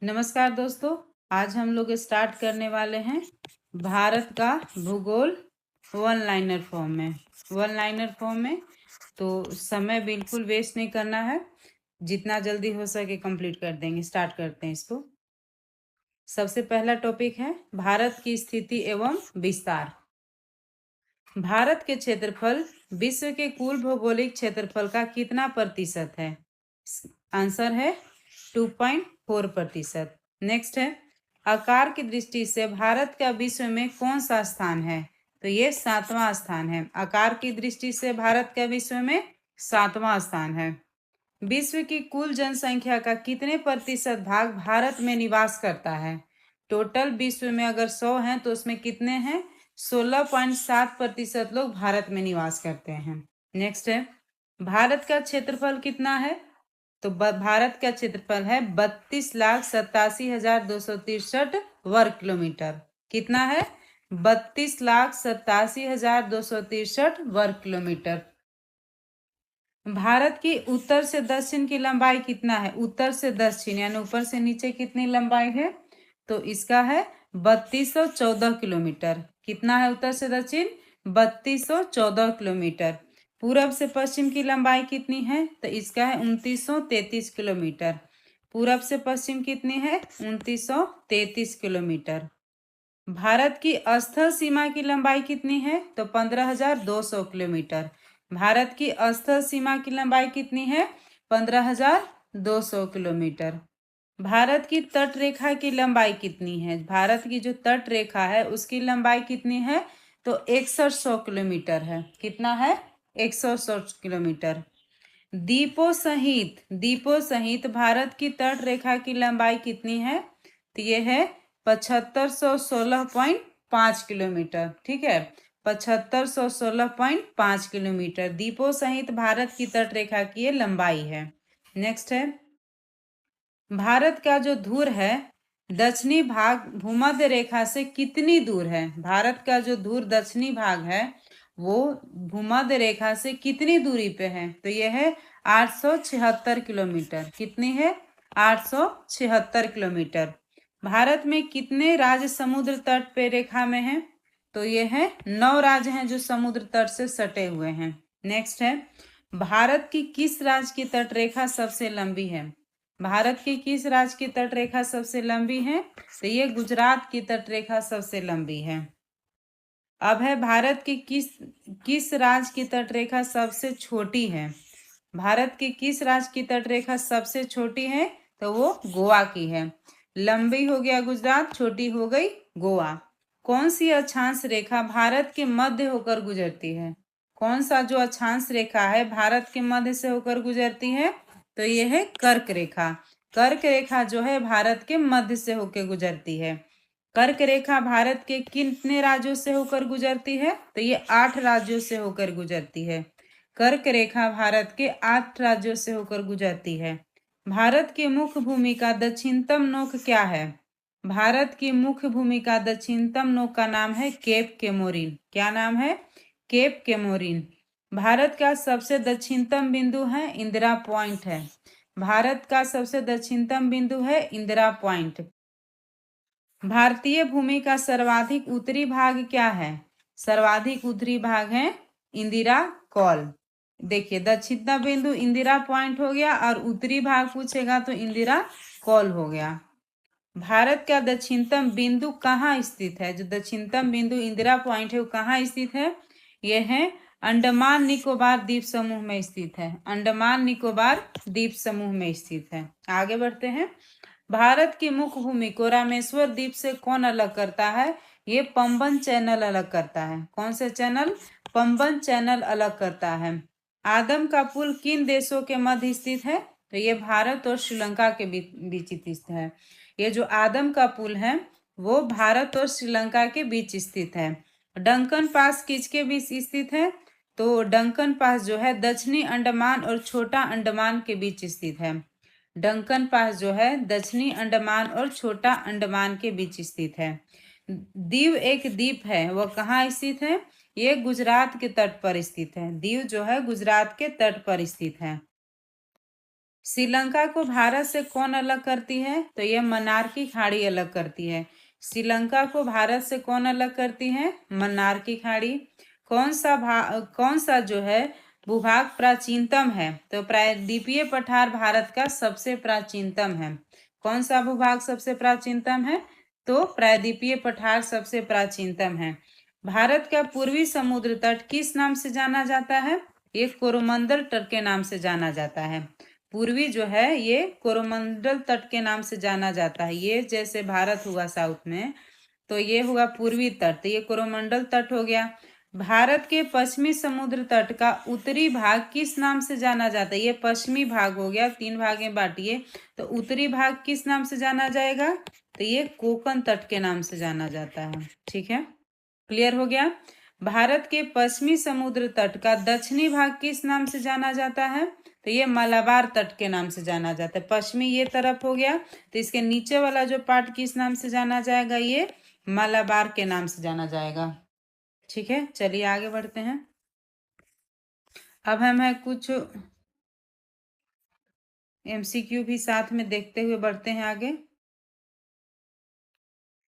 नमस्कार दोस्तों। आज हम लोग स्टार्ट करने वाले हैं भारत का भूगोल वन लाइनर फॉर्म में। तो समय बिल्कुल वेस्ट नहीं करना है, जितना जल्दी हो सके कंप्लीट कर देंगे। स्टार्ट करते हैं इसको। सबसे पहला टॉपिक है भारत की स्थिति एवं विस्तार। भारत के क्षेत्रफल विश्व के कुल भौगोलिक क्षेत्रफल का कितना प्रतिशत है? आंसर है 2.4%। नेक्स्ट है आकार की दृष्टि से भारत का विश्व में कौन सा स्थान है? तो ये 7वां स्थान है। आकार की दृष्टि से भारत का विश्व में 7वां स्थान है। विश्व की कुल जनसंख्या का कितने प्रतिशत भाग भारत में निवास करता है? टोटल विश्व में अगर 100 हैं तो उसमें कितने हैं? 16.7% लोग भारत में निवास करते हैं। नेक्स्ट है भारत का क्षेत्रफल कितना है? तो भारत का क्षेत्रफल है 32,87,263 वर्ग किलोमीटर। कितना है? 32,87,263 वर्ग किलोमीटर। भारत की उत्तर से दक्षिण की लंबाई कितना है? उत्तर से दक्षिण यानी ऊपर से नीचे कितनी लंबाई है? तो इसका है 3214 किलोमीटर। कितना है उत्तर से दक्षिण? 3214 किलोमीटर। पूरब से पश्चिम की लंबाई कितनी है? तो इसका है 2933 किलोमीटर। पूरब से पश्चिम कितनी है? 2933 किलोमीटर। भारत की स्थल सीमा की लंबाई कितनी है? तो 15,200 किलोमीटर। भारत की स्थल सीमा की लंबाई कितनी है? 15,200 किलोमीटर। भारत की तट रेखा की लंबाई कितनी है? भारत की जो तट रेखा है उसकी लंबाई कितनी है? तो 6100 किलोमीटर है। कितना है? 6100 किलोमीटर। द्वीपों सहित भारत की तट रेखा की लंबाई कितनी है? तो ये है 7516.5 किलोमीटर। ठीक है, 7516.5 किलोमीटर द्वीपों सहित भारत की तट रेखा की ये लंबाई है। नेक्स्ट है भारत का जो ध्रुव है दक्षिणी भाग भूमध्य रेखा से कितनी दूर है? भारत का जो ध्रुव दक्षिणी भाग है वो भूमध्य रेखा से कितनी दूरी पे है? तो यह है 876 किलोमीटर। कितनी है? 876 किलोमीटर। भारत में कितने राज्य समुद्र तट पे रेखा में हैं? तो ये है 9 राज्य हैं जो समुद्र तट से सटे हुए हैं। नेक्स्ट है भारत की किस राज्य की तट रेखा सबसे लंबी है? भारत की किस राज्य की तट रेखा सबसे लंबी है? तो ये गुजरात की तट रेखा सबसे लंबी है। अब है भारत की किस राज्य की तट रेखा सबसे छोटी है? भारत की किस राज्य की तट रेखा सबसे छोटी है? तो वो गोवा की है। लंबी हो गया गुजरात, छोटी हो गई गोवा। कौन सी अक्षांश रेखा भारत के मध्य होकर गुजरती है? कौन सा जो अक्षांश रेखा है भारत के मध्य से होकर गुजरती है? तो ये है कर्क रेखा। कर्क रेखा जो है भारत के मध्य से होकर गुजरती है। कर्क रेखा भारत के कितने राज्यों से होकर गुजरती है? तो ये 8 राज्यों से होकर गुजरती है। कर्क रेखा भारत के 8 राज्यों से होकर गुजरती है। भारत की मुख्य भूमि का दक्षिणतम नोक क्या है? भारत की मुख्य भूमि का दक्षिणतम नोक का नाम है केप केमोरिन। क्या नाम है? Cap Comorin. भारत का सबसे दक्षिणतम बिंदु है इंदिरा पॉइंट है। भारत का सबसे दक्षिणतम बिंदु है इंदिरा पॉइंट। भारतीय भूमि का सर्वाधिक उत्तरी भाग क्या है? सर्वाधिक उत्तरी भाग है इंदिरा कॉल। देखिए दक्षिणतम बिंदु इंदिरा पॉइंट हो गया और उत्तरी भाग पूछेगा तो इंदिरा कॉल हो गया। भारत का दक्षिणतम बिंदु कहाँ स्थित है? जो दक्षिणतम बिंदु इंदिरा पॉइंट है वो कहाँ स्थित है? यह है अंडमान निकोबार द्वीप समूह में स्थित है। अंडमान निकोबार द्वीप समूह में स्थित है। आगे बढ़ते हैं। भारत की मुख्य भूमि को रामेश्वर द्वीप से कौन अलग करता है? ये पंबन चैनल अलग करता है। कौन से चैनल? पंबन चैनल अलग करता है। आदम का पुल किन देशों के मध्य स्थित है? तो ये भारत और श्रीलंका के बीच स्थित है। ये जो आदम का पुल है वो भारत और श्रीलंका के बीच स्थित है। डंकन पास किसके बीच स्थित है? तो डंकन पास जो है दक्षिणी अंडमान और छोटा अंडमान के बीच स्थित है। डंकन पास जो है दक्षिणी अंडमान और छोटा अंडमान के बीच स्थित है। दीव एक द्वीप है, वह कहाँ स्थित है? ये गुजरात के तट पर स्थित है। दीव जो है गुजरात के तट पर स्थित है। श्रीलंका को भारत से कौन अलग करती है? तो ये मन्नार की खाड़ी अलग करती है। श्रीलंका को भारत से कौन अलग करती है? मन्नार की खाड़ी। कौन सा जो है भूभाग प्राचीनतम है? तो प्रायद्वीपीय पठार भारत का सबसे प्राचीनतम है। कौन सा भूभाग सबसे प्राचीनतम है? तो प्रायद्वीपीय पठार सबसे प्राचीनतम है। भारत का पूर्वी समुद्र तट किस नाम से जाना जाता है? ये कोरोमंडल तट के नाम से जाना जाता है। पूर्वी जो है ये कोरोमंडल तट के नाम से जाना जाता है। ये जैसे भारत हुआ साउथ में, तो ये हुआ पूर्वी तट, तो ये कोरोमंडल तट हो गया। भारत के पश्चिमी समुद्र तट का उत्तरी भाग किस नाम से जाना जाता है? ये पश्चिमी भाग हो गया, 3 भाग में बांटिए, तो उत्तरी भाग किस नाम से जाना जाएगा? तो ये कोंकण तट के नाम से जाना जाता है। ठीक है, क्लियर हो गया। भारत के पश्चिमी समुद्र तट का दक्षिणी भाग किस नाम से जाना जाता है? तो ये मलाबार तट के नाम से जाना जाता है। पश्चिमी ये तरफ हो गया, तो इसके नीचे वाला जो पार्ट किस नाम से जाना जाएगा? ये मलाबार के नाम से जाना जाएगा। ठीक है, चलिए आगे बढ़ते हैं। अब हम है कुछ एमसीक्यू भी साथ में देखते हुए बढ़ते हैं आगे।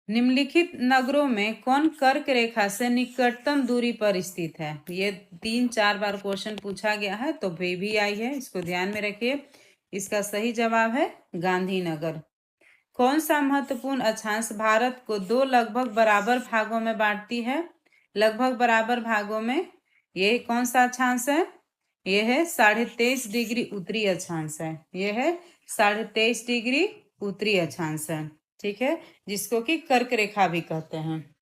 निम्नलिखित नगरों में कौन कर्क रेखा से निकटतम दूरी पर स्थित है? ये 3-4 बार क्वेश्चन पूछा गया है, तो भी आई है, इसको ध्यान में रखिए। इसका सही जवाब है गांधीनगर। कौन सा महत्वपूर्ण अक्षांश भारत को 2 लगभग बराबर भागों में बांटती है? लगभग बराबर भागों में ये कौन सा अक्षांश है? ये है 23.5 डिग्री उत्तरी अक्षांश है। ये है 23.5 डिग्री उत्तरी अक्षांश है। ठीक है, जिसको कि कर्क रेखा भी कहते हैं।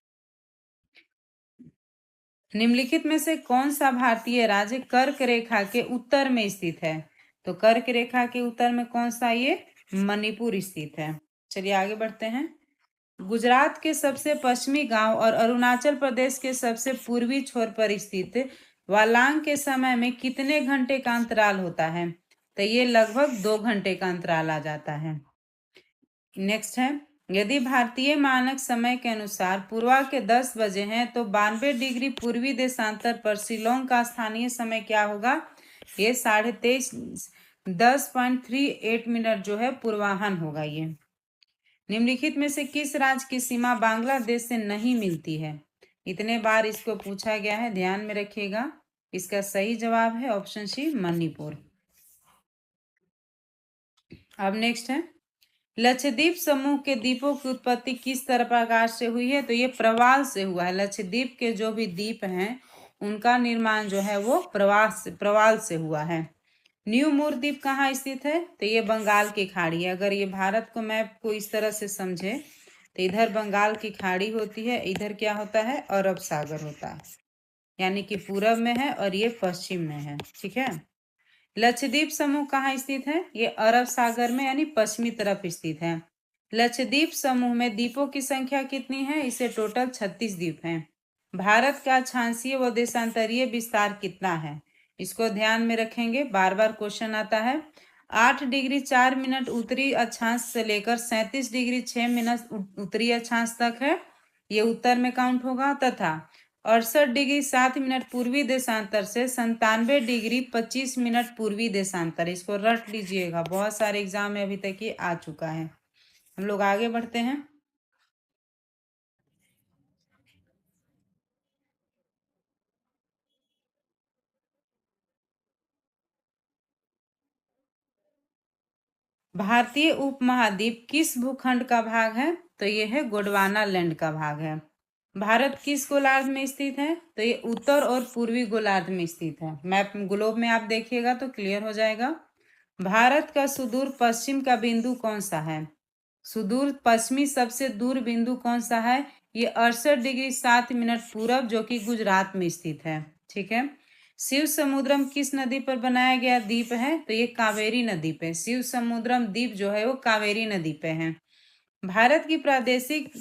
निम्नलिखित में से कौन सा भारतीय राज्य कर्क रेखा के उत्तर में स्थित है? तो कर्क रेखा के उत्तर में कौन सा? ये मणिपुर स्थित है। चलिए आगे बढ़ते हैं। गुजरात के सबसे पश्चिमी गांव और अरुणाचल प्रदेश के सबसे पूर्वी छोर पर स्थित वालांग के समय में कितने घंटे का अंतराल होता है? तो ये लगभग 2 घंटे का अंतराल आ जाता है। नेक्स्ट है, यदि भारतीय मानक समय के अनुसार पूर्वा के 10 बजे हैं तो 92 डिग्री पूर्वी देशांतर पर शिलोंग का स्थानीय समय क्या होगा? ये 10:38 जो है पूर्वाहन होगा। ये निम्नलिखित में से किस राज्य की सीमा बांग्लादेश से नहीं मिलती है? इतने बार इसको पूछा गया है, ध्यान में रखिएगा। इसका सही जवाब है ऑप्शन सी, मणिपुर। अब नेक्स्ट है, लक्षद्वीप समूह के द्वीपों की उत्पत्ति किस तरह प्रकार से हुई है? तो ये प्रवाल से हुआ है। लक्षद्वीप के जो भी द्वीप हैं उनका निर्माण जो है वो प्रवाल से हुआ है। न्यू मूर द्वीप कहाँ स्थित है? तो ये बंगाल की खाड़ी है। अगर ये भारत को मैप को इस तरह से समझे तो इधर बंगाल की खाड़ी होती है, इधर क्या होता है? अरब सागर होता है, यानी कि पूरब में है और ये पश्चिम में है। ठीक है, लक्षद्वीप समूह कहाँ स्थित है? ये अरब सागर में यानी पश्चिमी तरफ स्थित है। लक्षद्वीप समूह में द्वीपों की संख्या कितनी है? इसे टोटल 36 द्वीप हैं। भारत का अक्षांशीय व देशांतरीय विस्तार कितना है? इसको ध्यान में रखेंगे, बार बार क्वेश्चन आता है। 8 डिग्री 4 मिनट उत्तरी अक्षांश से लेकर 37 डिग्री 6 मिनट उत्तरी अक्षांश तक है, ये उत्तर में काउंट होगा। तथा 68 डिग्री 7 मिनट पूर्वी देशांतर से 97 डिग्री 25 मिनट पूर्वी देशांतर, इसको रट लीजिएगा, बहुत सारे एग्जाम में अभी तक ये आ चुका है। हम लोग आगे बढ़ते हैं। भारतीय उपमहाद्वीप किस भूखंड का भाग है? तो ये है गोंडवाना लैंड का भाग है। भारत किस गोलार्ध में स्थित है? तो ये उत्तर और पूर्वी गोलार्ध में स्थित है। मैप ग्लोब में आप देखिएगा तो क्लियर हो जाएगा। भारत का सुदूर पश्चिम का बिंदु कौन सा है? सुदूर पश्चिमी सबसे दूर बिंदु कौन सा है? ये 68 डिग्री 7 मिनट पूरब, जो कि गुजरात में स्थित है। ठीक है, शिव समुद्रम किस नदी पर बनाया गया द्वीप है? तो ये कावेरी नदी पे, शिव समुद्रम द्वीप जो है वो कावेरी नदी पे है। भारत की प्रादेशिक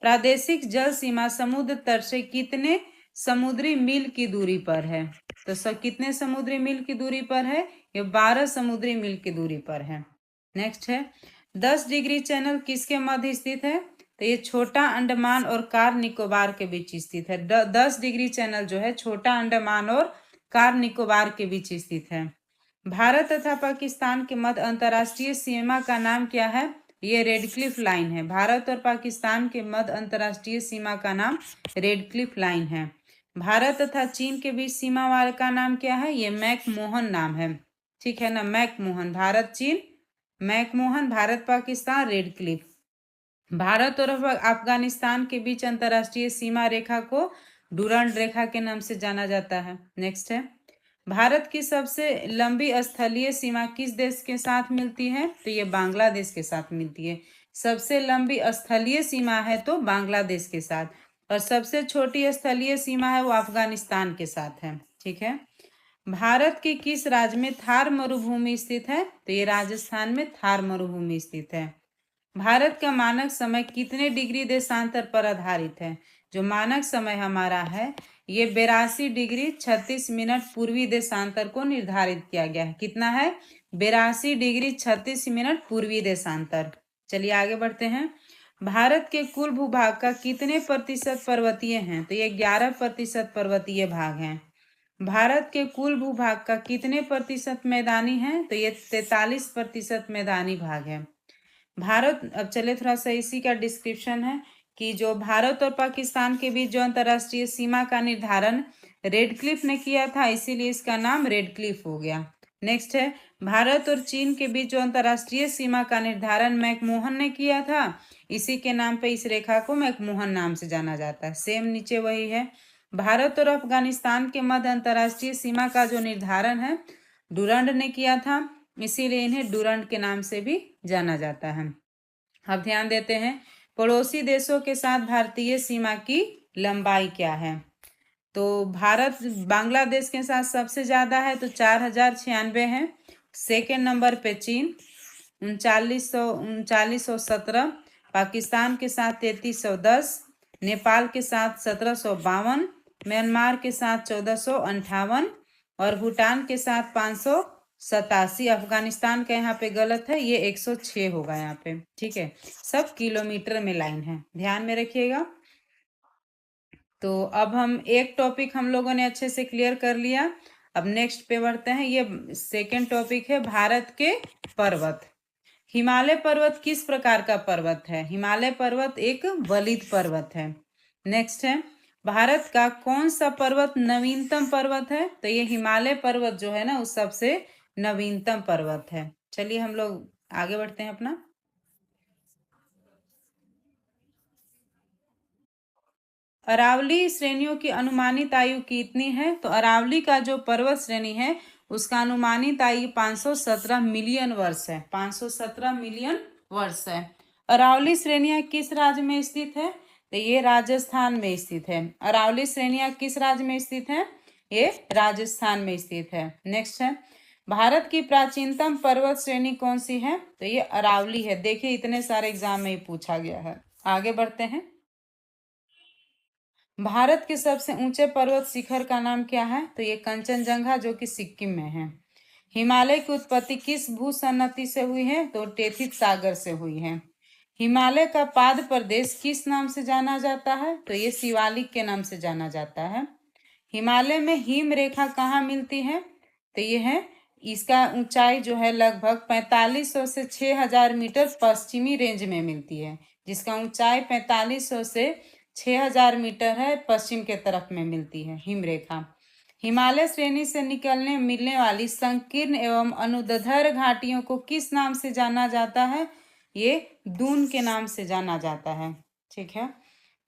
प्रादेशिक जल सीमा समुद्र तट से कितने समुद्री मील की दूरी पर है? तो कितने समुद्री मील की दूरी पर है? ये 12 समुद्री मील की दूरी पर है। नेक्स्ट है, 10 डिग्री चैनल किसके मध्य स्थित है? तो ये छोटा अंडमान और कार निकोबार के बीच स्थित है। 10 डिग्री चैनल जो है छोटा अंडमान और कार निकोबार के बीच स्थित है। भारत तथा पाकिस्तान के मध्य अंतर्राष्ट्रीय सीमा का नाम क्या है? ये रेड क्लिफ लाइन है। भारत और पाकिस्तान के मध्य अंतर्राष्ट्रीय सीमा का नाम रेड क्लिफ लाइन है। भारत तथा चीन के बीच सीमा वाले का नाम क्या है? ये मैकमोहन नाम है। ठीक है ना, मैकमोहन। भारत चीन McMahon, Bharat Pakistan red Cliff. Bharat और अफगानिस्तान के बीच अंतर्राष्ट्रीय सीमा रेखा को डूरांड रेखा के नाम से जाना जाता है। नेक्स्ट है, भारत की सबसे लंबी स्थलीय सीमा किस देश के साथ मिलती है? तो ये बांग्लादेश के साथ मिलती है। सबसे लंबी स्थलीय सीमा है तो बांग्लादेश के साथ, और सबसे छोटी स्थलीय सीमा है वो अफगानिस्तान के साथ है। ठीक है, भारत के किस राज्य में थार मरुभूमि स्थित है? तो ये राजस्थान में थार मरुभूमि स्थित है। भारत का मानक समय कितने डिग्री देशांतर पर आधारित है? जो मानक समय हमारा है ये 82 डिग्री 36 मिनट पूर्वी देशांतर को निर्धारित किया गया है। कितना है? 82 डिग्री 36 मिनट पूर्वी देशांतर। चलिए आगे बढ़ते हैं। भारत के कुल भूभाग का कितने प्रतिशत पर्वतीय हैं? तो ये 11% पर्वतीय भाग हैं। भारत के कुल भूभाग का कितने प्रतिशत मैदानी है? तो ये 43% मैदानी भाग है। भारत, अब चले थोड़ा सा इसी का डिस्क्रिप्शन है कि जो भारत और पाकिस्तान के बीच जो अंतर्राष्ट्रीय सीमा का निर्धारण रेड क्लिफ ने किया था, इसीलिए इसका नाम रेड क्लिफ हो गया। नेक्स्ट है, भारत और चीन के बीच जो अंतर्राष्ट्रीय सीमा का निर्धारण मैकमोहन ने किया था, इसी के नाम पे इस रेखा को मैकमोहन नाम से जाना जाता है। सेम नीचे वही है। भारत और अफगानिस्तान के मध्य अंतर्राष्ट्रीय सीमा का जो निर्धारण है डूरंड ने किया था, इसीलिए इन्हें डूरंड के नाम से भी जाना जाता है। अब ध्यान देते हैं, पड़ोसी देशों के साथ भारतीय सीमा की लंबाई क्या है? तो भारत बांग्लादेश के साथ सबसे ज्यादा है तो 4096 है। सेकेंड नंबर पे चीन 3917, पाकिस्तान के साथ 3310, नेपाल के साथ 1752, म्यांमार के साथ 1458 और भूटान के साथ 587। अफगानिस्तान का यहाँ पे गलत है, ये 106 होगा यहाँ पे। ठीक है, सब किलोमीटर में लाइन है, ध्यान में रखिएगा। तो अब हम एक टॉपिक हम लोगों ने अच्छे से क्लियर कर लिया। अब नेक्स्ट पे बढ़ते हैं। ये सेकेंड टॉपिक है भारत के पर्वत। हिमालय पर्वत किस प्रकार का पर्वत है? हिमालय पर्वत एक वलित पर्वत है। नेक्स्ट है, भारत का कौन सा पर्वत नवीनतम पर्वत है? तो ये हिमालय पर्वत जो है ना, वो सबसे नवीनतम पर्वत है। चलिए हम लोग आगे बढ़ते हैं अपना। अरावली श्रेणियों की अनुमानित आयु कितनी है? तो अरावली का जो पर्वत श्रेणी है उसका अनुमानित आयु 517 मिलियन वर्ष है। 517 मिलियन वर्ष है। अरावली श्रेणियां किस राज्य में स्थित है? तो ये राजस्थान में स्थित है। अरावली श्रेणियां किस राज्य में स्थित है? ये राजस्थान में स्थित है। नेक्स्ट है, भारत की प्राचीनतम पर्वत श्रेणी कौन सी है? तो ये अरावली है। देखिए इतने सारे एग्जाम में पूछा गया है। आगे बढ़ते हैं। भारत के सबसे ऊंचे पर्वत शिखर का नाम क्या है? तो ये कंचनजंगा, जो कि सिक्किम में है। हिमालय की उत्पत्ति किस भूसन्नति से हुई है? तो टेथिस सागर से हुई है। हिमालय का पाद प्रदेश किस नाम से जाना जाता है? तो ये शिवालिक के नाम से जाना जाता है। हिमालय में हिम रेखा कहाँ मिलती है? तो ये है, इसका ऊंचाई जो है लगभग 4500 से 6000 मीटर पश्चिमी रेंज में मिलती है, जिसका ऊंचाई 4500 से 6000 मीटर है, पश्चिम के तरफ में मिलती है हिम रेखा। हिमालय श्रेणी से निकलने मिलने वाली संकीर्ण एवं अनुदैर्ध्य घाटियों को किस नाम से जाना जाता है? ये दून के नाम से जाना जाता है। ठीक है,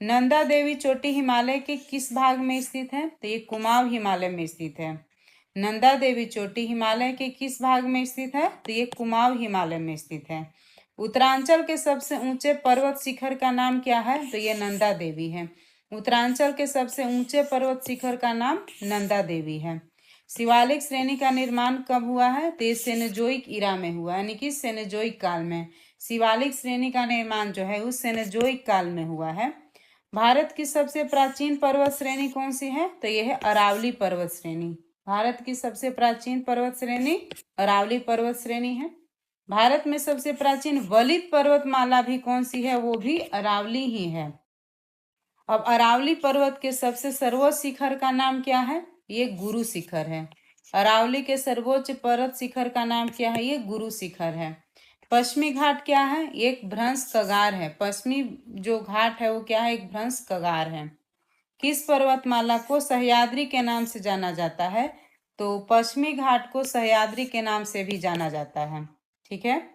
नंदा देवी चोटी हिमालय के किस भाग में स्थित है? तो ये कुमाऊं हिमालय में स्थित है। नंदा देवी चोटी हिमालय के किस भाग में स्थित है? तो ये कुमाऊं हिमालय में स्थित है। उत्तरांचल के सबसे ऊंचे पर्वत शिखर का नाम क्या है? तो ये नंदा देवी है। उत्तरांचल के सबसे ऊंचे पर्वत शिखर का नाम नंदा देवी है। शिवालिक श्रेणी का निर्माण कब हुआ है? तो ये सेनेजोइक इरा में हुआ, यानी कि सेनेजोइक काल में। शिवालिक श्रेणी का निर्माण जो है उस सेनेजोइक काल में हुआ है। भारत की सबसे प्राचीन पर्वत श्रेणी कौन सी है? तो यह है अरावली पर्वत श्रेणी। भारत की सबसे प्राचीन पर्वत श्रेणी अरावली पर्वत श्रेणी है। भारत में सबसे प्राचीन वलित पर्वतमाला भी कौन सी है? वो भी अरावली ही है। अब अरावली पर्वत के सबसे सर्वोच्च शिखर का नाम क्या है? ये गुरु शिखर है। अरावली के सर्वोच्च पर्वत शिखर का नाम क्या है? ये गुरु शिखर है। पश्चिमी घाट क्या है? एक भ्रंश कगार है। पश्चिमी जो घाट है वो क्या है? एक भ्रंश कगार है। किस पर्वतमाला को सह्याद्री के नाम से जाना जाता है? तो पश्चिमी घाट को सह्याद्री के नाम से भी जाना जाता है। ठीक है।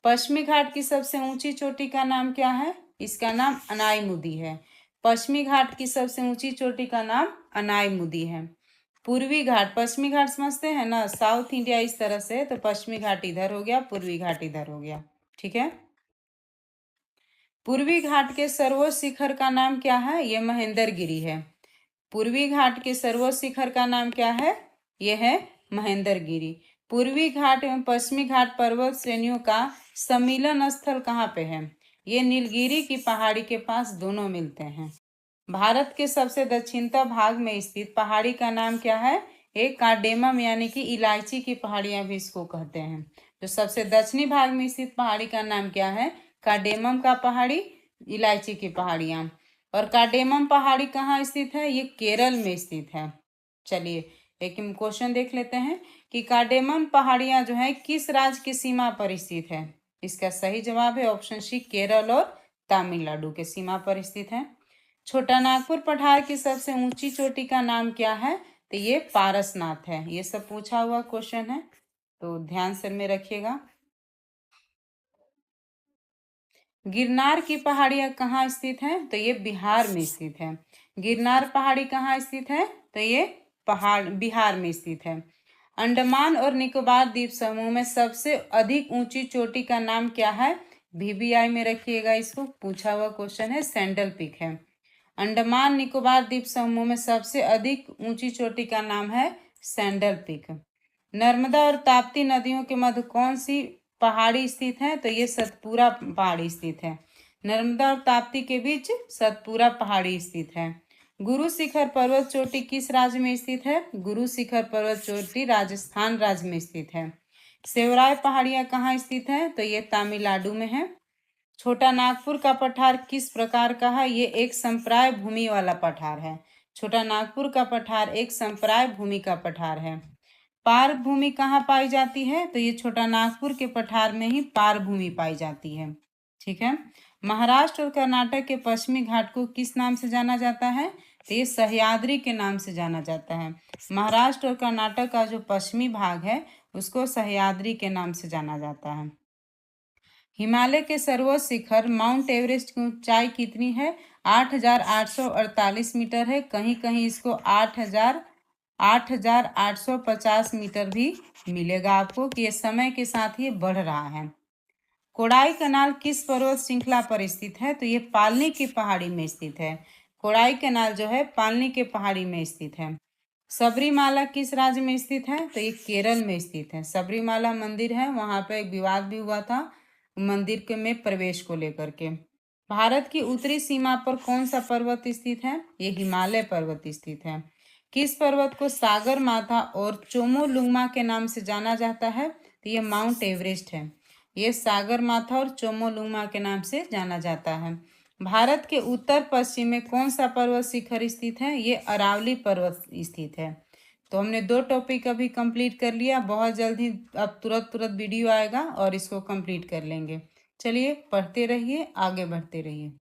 पश्चिमी घाट की सबसे ऊंची चोटी का नाम क्या है? इसका नाम अनाईमुदी है। पश्चिमी घाट की सबसे ऊंची चोटी का नाम अनाईमुदी है। पूर्वी घाट, पश्चिमी घाट समझते हैं ना, साउथ इंडिया इस तरह से, तो पश्चिमी घाट इधर हो गया, पूर्वी घाट इधर हो गया। ठीक है। पूर्वी घाट के सर्वोच्च शिखर का नाम क्या है? यह महेंद्रगिरी है। पूर्वी घाट के सर्वोच्च शिखर का नाम क्या है? यह है महेंद्रगिरी। पूर्वी घाट एवं पश्चिमी घाट पर्वत श्रेणियों का सम्मिलन स्थल कहाँ पे है? ये नीलगिरी की पहाड़ी के पास दोनों मिलते हैं। भारत के सबसे दक्षिणतम भाग में स्थित पहाड़ी का नाम क्या है? एक कार्डेमम यानी कि इलायची की पहाड़ियां भी इसको कहते हैं। जो सबसे दक्षिणी भाग में स्थित पहाड़ी का नाम क्या है? कार्डेमम का पहाड़ी, इलायची की पहाड़ियां। और कार्डेमम पहाड़ी कहाँ स्थित है? ये केरल में स्थित है। चलिए एक क्वेश्चन देख लेते हैं कि कार्डेमम पहाड़ियां जो है किस राज्य की सीमा पर स्थित है? इसका सही जवाब है ऑप्शन सी, केरल और तमिलनाडु के सीमा पर स्थित है। छोटा नागपुर पठार की सबसे ऊंची चोटी का नाम क्या है? तो ये पारसनाथ है। ये सब पूछा हुआ क्वेश्चन है, तो ध्यान से में रखिएगा। गिरनार की पहाड़ियां कहाँ स्थित हैं? तो ये बिहार में स्थित है। गिरनार पहाड़ी कहाँ स्थित है? तो ये पहाड़ बिहार में स्थित है। अंडमान और निकोबार द्वीप समूह में सबसे अधिक ऊंची चोटी का नाम क्या है? VBI में रखिएगा, इसको पूछा हुआ क्वेश्चन है, सैंडल पीक है। अंडमान निकोबार द्वीप समूह में सबसे अधिक ऊंची चोटी का नाम है सैंडल पीक। नर्मदा और ताप्ती नदियों के मध्य कौन सी पहाड़ी स्थित है? तो ये सतपुरा पहाड़ी स्थित है। नर्मदा और ताप्ती के बीच सतपुरा पहाड़ी स्थित है। गुरु शिखर पर्वत चोटी किस राज्य में स्थित है? गुरु शिखर पर्वत चोटी राजस्थान राज्य में स्थित है। सेवराय पहाड़ियां कहाँ स्थित है? तो ये तमिलनाडु में है। छोटा नागपुर का पठार किस प्रकार का है? ये एक संप्राय भूमि वाला पठार है। छोटा नागपुर का पठार एक संप्राय भूमि का पठार है। पार भूमि कहाँ पाई जाती है? तो ये छोटा नागपुर के पठार में ही पार भूमि पाई जाती है। ठीक है। महाराष्ट्र और कर्नाटक के पश्चिमी घाट को किस नाम से जाना जाता है? तो ये सह्याद्री के नाम से जाना जाता है। महाराष्ट्र और कर्नाटक का जो पश्चिमी भाग है उसको सह्याद्री के नाम से जाना जाता है। हिमालय के सर्वोच्च शिखर माउंट एवरेस्ट की ऊंचाई कितनी है? 8,848 मीटर है। कहीं कहीं इसको 8,850 मीटर भी मिलेगा आपको, कि ये समय के साथ ये बढ़ रहा है। कोडाई कनाल किस पर्वत श्रृंखला पर स्थित है? तो ये पालनी की पहाड़ी में स्थित है। कोडाई कनाल जो है पालनी के पहाड़ी में स्थित है। सबरीमाला किस राज्य में स्थित है? तो ये केरल में स्थित है। सबरीमाला मंदिर है, वहां पर एक विवाद भी हुआ था मंदिर के में प्रवेश को लेकर के। भारत की उत्तरी सीमा पर कौन सा पर्वत स्थित है? ये हिमालय पर्वत स्थित है। किस पर्वत को सागर माथा और चोमोलुंगमा के नाम से जाना जाता है? तो ये माउंट एवरेस्ट है। ये सागर माथा और चोमोलुंगमा के नाम से जाना जाता है। भारत के उत्तर पश्चिम में कौन सा पर्वत शिखर स्थित है? ये अरावली पर्वत स्थित है। तो हमने 2 टॉपिक अभी कंप्लीट कर लिया। बहुत जल्दी अब तुरंत तुरंत वीडियो आएगा और इसको कंप्लीट कर लेंगे। चलिए पढ़ते रहिए, आगे बढ़ते रहिए।